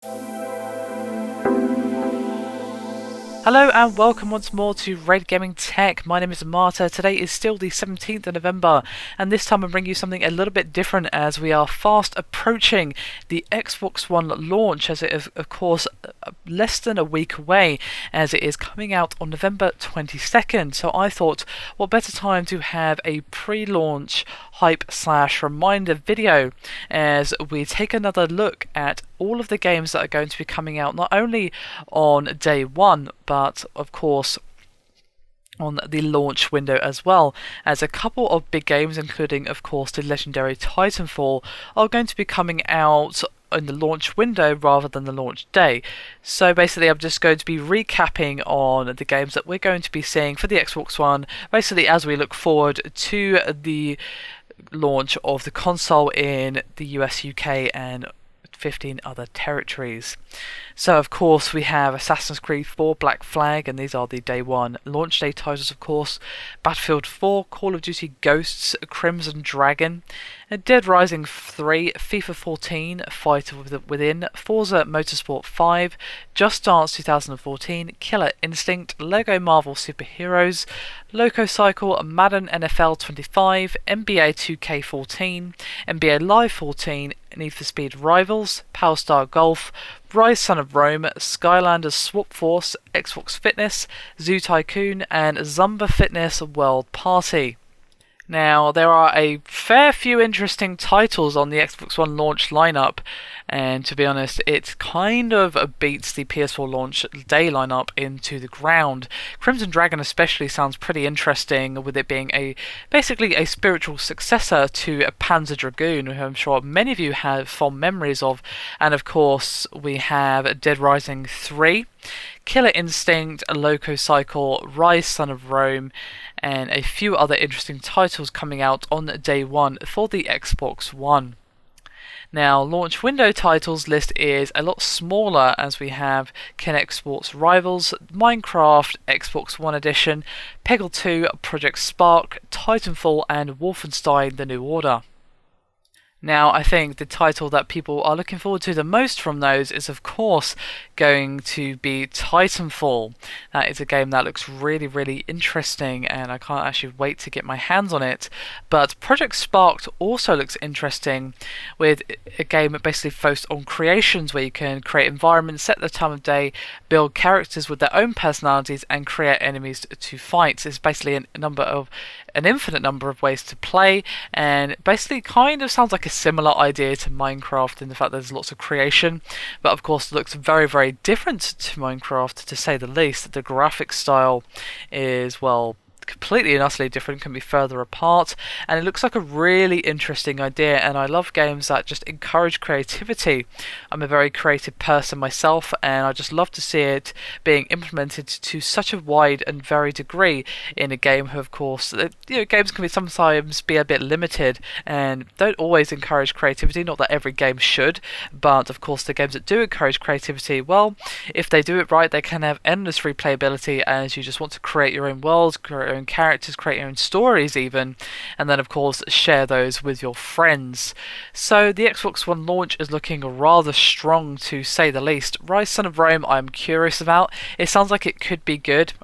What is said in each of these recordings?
Hello and welcome once more to Red Gaming Tech. My name is Marta. Today is still the 17th of November, and this time I'm bringing you something a little bit different as we are fast approaching the Xbox One launch, as it is, of course, less than a week away, as it is coming out on November 22nd. So I thought, what better time to have a pre-launch hype/reminder video as we take another look at all of the games that are going to be coming out not only on day one, but of course on the launch window as well, as a couple of big games, including of course the legendary Titanfall, are going to be coming out in the launch window rather than the launch day. So basically I'm just going to be recapping on the games that we're going to be seeing for the Xbox One, basically as we look forward to the launch of the console in the US, UK and 15 other territories. So of course we have Assassin's Creed 4 Black Flag, and these are the day one launch day titles, of course. Battlefield 4, Call of Duty Ghosts, Crimson Dragon, Dead Rising 3, FIFA 14, Fighter Within, Forza Motorsport 5, Just Dance 2014, Killer Instinct, Lego Marvel Superheroes, Loco Cycle, Madden NFL 25, NBA 2K14, NBA Live 14, Need for Speed Rivals, Power Star Golf, Rise Son of Rome, Skylanders Swap Force, Xbox Fitness, Zoo Tycoon, and Zumba Fitness World Party. Now, there are a fair few interesting titles on the Xbox One launch lineup, and to be honest, it kind of beats the PS4 launch day lineup into the ground. Crimson Dragon especially sounds pretty interesting, with it being basically a spiritual successor to Panzer Dragoon, who I'm sure many of you have fond memories of. And of course, we have Dead Rising 3, Killer Instinct, Loco Cycle, Rise Son of Rome, and a few other interesting titles coming out on day one for the Xbox One. Now, launch window titles list is a lot smaller, as we have Kinect Sports Rivals, Minecraft Xbox One Edition, Peggle 2, Project Spark, Titanfall, and Wolfenstein: The New Order. Now, I think the title that people are looking forward to the most from those is, of course, going to be Titanfall. That is a game that looks really, really interesting, and I can't actually wait to get my hands on it. But Project Spark also looks interesting, with a game that basically focused on creations, where you can create environments, set the time of day, build characters with their own personalities, and create enemies to fight. It's basically an infinite number of ways to play, and basically kind of sounds like a similar idea to Minecraft in the fact that there's lots of creation, but of course it looks very, very different to Minecraft, to say the least. The graphic style is, well, completely and utterly different, can be further apart, and it looks like a really interesting idea, and I love games that just encourage creativity. I'm a very creative person myself, and I just love to see it being implemented to such a wide and varied degree in a game who, of course, games can sometimes be a bit limited and don't always encourage creativity. Not that every game should, but of course the games that do encourage creativity, well, if they do it right, they can have endless replayability, as you just want to create your own worlds, create your own characters, create your own stories even, and then of course share those with your friends. So the Xbox One launch is looking rather strong, to say the least. Rise Son of Rome I'm curious about. It sounds like it could be good.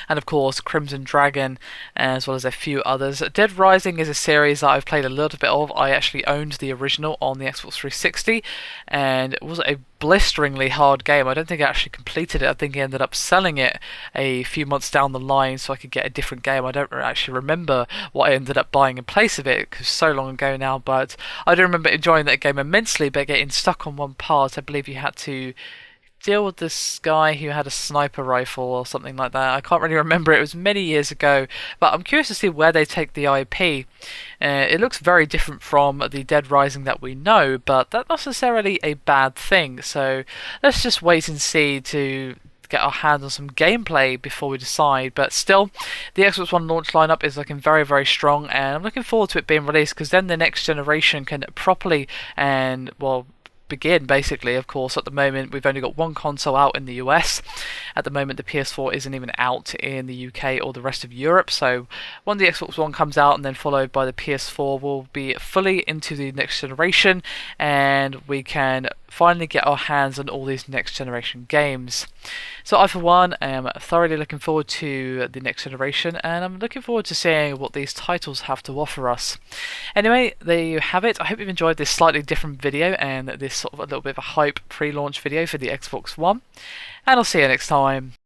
And of course Crimson Dragon, as well as a few others. Dead Rising is a series that I've played a little bit of. I actually owned the original on the Xbox 360, and it was a blisteringly hard game. I don't think I actually completed it. I think I ended up selling it a few months down the line so I could get a different game. I don't actually remember what I ended up buying in place of it, because so long ago now, but I do remember enjoying that game immensely, but getting stuck on one part. I believe you had to deal with this guy who had a sniper rifle or something like that. I can't really remember. It was many years ago, but I'm curious to see where they take the IP. It looks very different from the Dead Rising that we know, but that's not necessarily a bad thing. So let's just wait and see to get our hands on some gameplay before we decide. But still, the Xbox One launch lineup is looking very, very strong, and I'm looking forward to it being released, because then the next generation can properly and, well, begin, basically. Of course, at the moment we've only got one console out in the US. At the moment the PS4 isn't even out in the UK or the rest of Europe, so when the Xbox One comes out and then followed by the PS4, we'll be fully into the next generation and we can finally get our hands on all these next generation games. So I, for one, am thoroughly looking forward to the next generation, and I'm looking forward to seeing what these titles have to offer us. Anyway, there you have it. I hope you've enjoyed this slightly different video and this sort of a little bit of a hype pre-launch video for the Xbox One, and I'll see you next time.